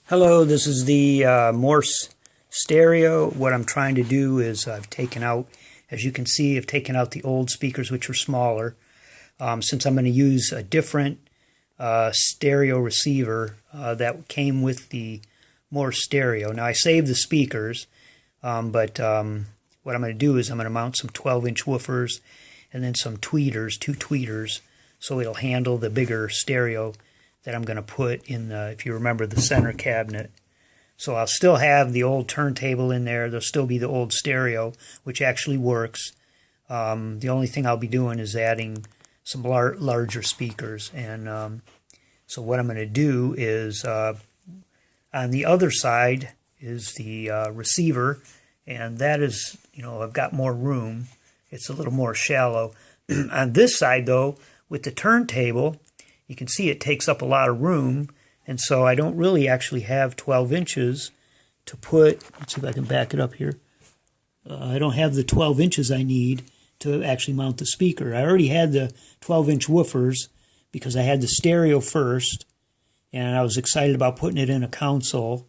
Hello, this is the Morse stereo. What I'm trying to do is I've taken out, as you can see, I've taken out the old speakers, which are smaller. Since I'm going to use a different stereo receiver that came with the Morse stereo. Now, I saved the speakers, but what I'm going to do is I'm going to mount some 12-inch woofers and then some tweeters, two tweeters, so it'll handle the bigger stereo that I'm going to put in the, if you remember, the center cabinet. So I'll still have the old turntable in there. There'll still be the old stereo, which actually works. The only thing I'll be doing is adding some larger speakers. And so what I'm going to do is, on the other side is the receiver, and that is, I've got more room. It's a little more shallow. On this side, though, with the turntable, you can see it takes up a lot of room, and so I don't really actually have 12 inches to put. Let's see if I can back it up here. I don't have the 12 inches I need to actually mount the speaker. I already had the 12-inch woofers because I had the stereo first, and I was excited about putting it in a console.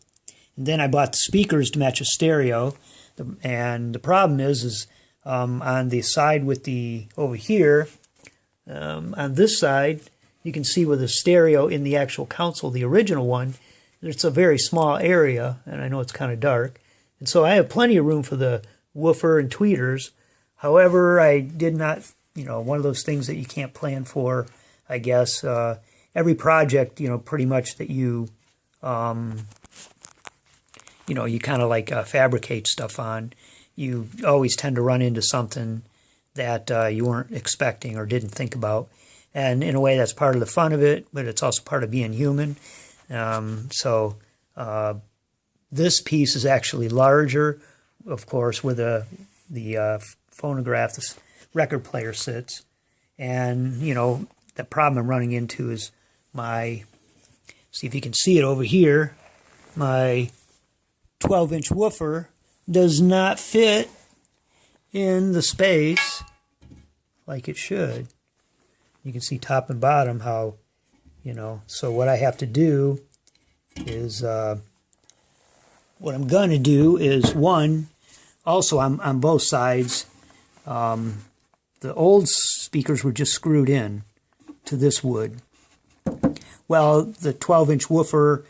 And then I bought the speakers to match a stereo, and the problem is on the side with the, over here, on this side, you can see with the stereo in the actual console, the original one, it's a very small area, and I know it's kind of dark. And so I have plenty of room for the woofer and tweeters. However, I did not, one of those things that you can't plan for, I guess. Every project, pretty much that you, you kind of like fabricate stuff on, you always tend to run into something that you weren't expecting or didn't think about. And in a way, that's part of the fun of it, but it's also part of being human. So this piece is actually larger, of course, where the phonograph, the record player sits. And, the problem I'm running into is see if you can see it over here, my 12-inch woofer does not fit in the space like it should. You can see top and bottom how, so what I have to do is, what I'm going to do is, one, also on both sides, the old speakers were just screwed in to this wood. Well, the 12-inch woofer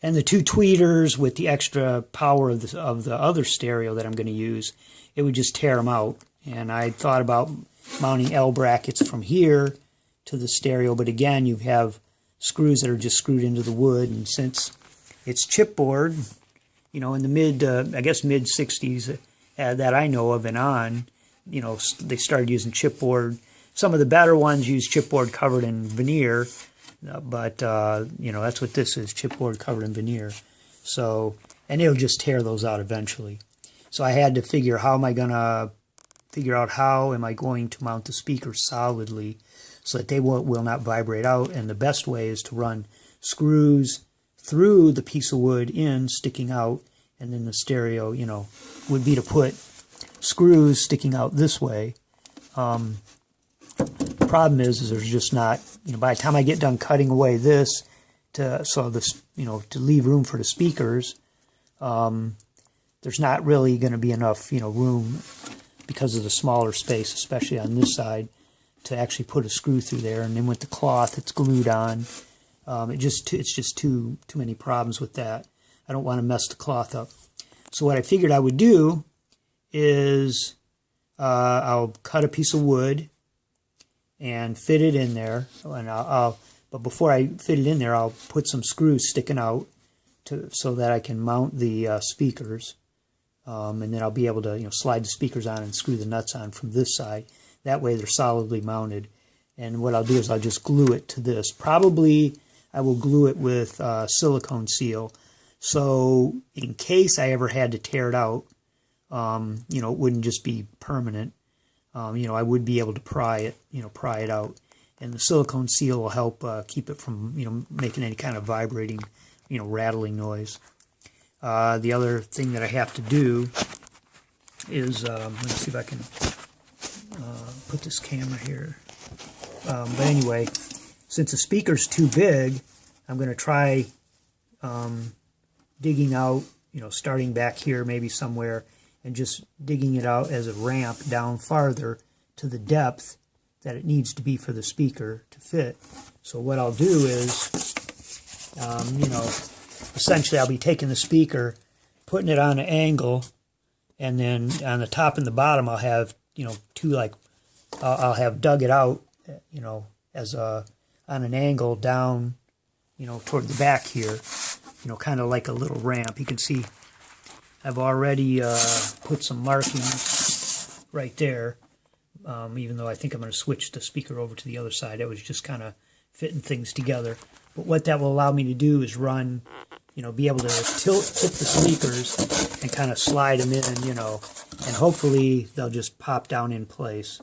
and the two tweeters with the extra power of the other stereo that I'm going to use, it would just tear them out. And I thought about mounting L brackets from here to the stereo, but again, you have screws that are just screwed into the wood, and since it's chipboard, in the mid 60s that I know of and on, they started using chipboard. Some of the better ones use chipboard covered in veneer, but that's what this is, chipboard covered in veneer. So, and it'll just tear those out eventually. So I had to figure out how am I going to mount the speakers solidly so that they will not vibrate out. And the best way is to run screws through the piece of wood sticking out, and then the stereo, would be to put screws sticking out this way. The problem is there's just not, by the time I get done cutting away this to leave room for the speakers, there's not really going to be enough, room because of the smaller space, especially on this side, to actually put a screw through there. And then with the cloth, it's glued on. It's just too many problems with that. I don't want to mess the cloth up. So what I figured I would do is I'll cut a piece of wood and fit it in there. And but before I fit it in there, I'll put some screws sticking out so that I can mount the speakers. And then I'll be able to slide the speakers on and screw the nuts on from this side. That way they're solidly mounted. And what I'll do is I'll just glue it to this. Probably I will glue it with silicone seal. So in case I ever had to tear it out, it wouldn't just be permanent. I would be able to pry it out. And the silicone seal will help keep it from, making any kind of vibrating, rattling noise. The other thing that I have to do is, let's see if I can put this camera here. But anyway, since the speaker's too big, I'm going to try digging out, starting back here maybe somewhere, and just digging it out as a ramp down farther to the depth that it needs to be for the speaker to fit. So what I'll do is, essentially I'll be taking the speaker, putting it on an angle, and then on the top and the bottom I'll have, I'll have dug it out, as on an angle down, toward the back here, kind of like a little ramp. You can see I've already put some markings right there, even though I think I'm going to switch the speaker over to the other side. I was just kind of fitting things together. But what that will allow me to do is run, be able to tip the speakers and kind of slide them in, and hopefully they'll just pop down in place.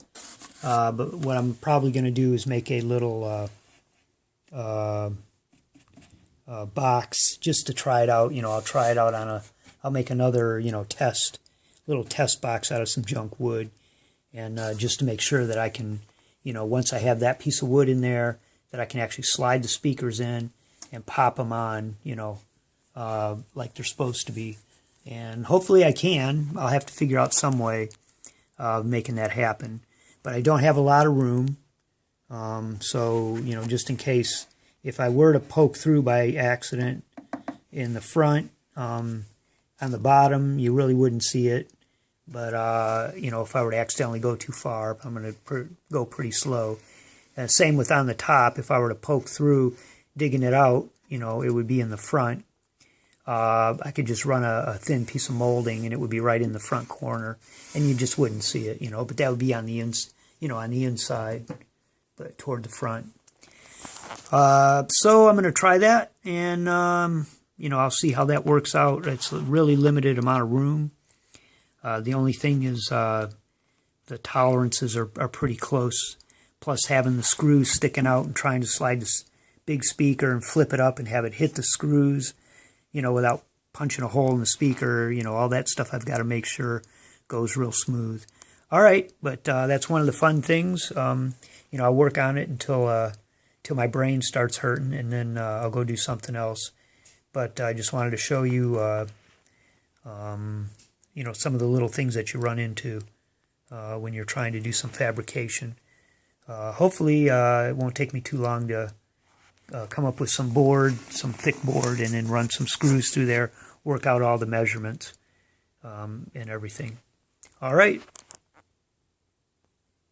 But what I'm probably going to do is make a little box just to try it out. I'll try it out on I'll make another, little test box out of some junk wood, and just to make sure that I can, once I have that piece of wood in there, that I can actually slide the speakers in and pop them on, like they're supposed to be. And hopefully I can. I'll have to figure out some way of making that happen. But I don't have a lot of room, so, just in case, if I were to poke through by accident in the front, on the bottom, you really wouldn't see it. But, if I were to accidentally go too far, I'm going to go pretty slow. And same with on the top. If I were to poke through, digging it out, it would be in the front. I could just run a thin piece of molding, and it would be right in the front corner, and you just wouldn't see it, But that would be on the on the inside, but toward the front. So I'm going to try that, and I'll see how that works out. It's a really limited amount of room. The only thing is the tolerances are pretty close. Plus having the screws sticking out and trying to slide this big speaker and flip it up and have it hit the screws, without punching a hole in the speaker, all that stuff I've got to make sure goes real smooth. All right, but that's one of the fun things. I'll work on it until my brain starts hurting, and then I'll go do something else. But I just wanted to show you, some of the little things that you run into when you're trying to do some fabrication. Hopefully it won't take me too long to come up with some thick board, and then run some screws through there, work out all the measurements and everything. All right.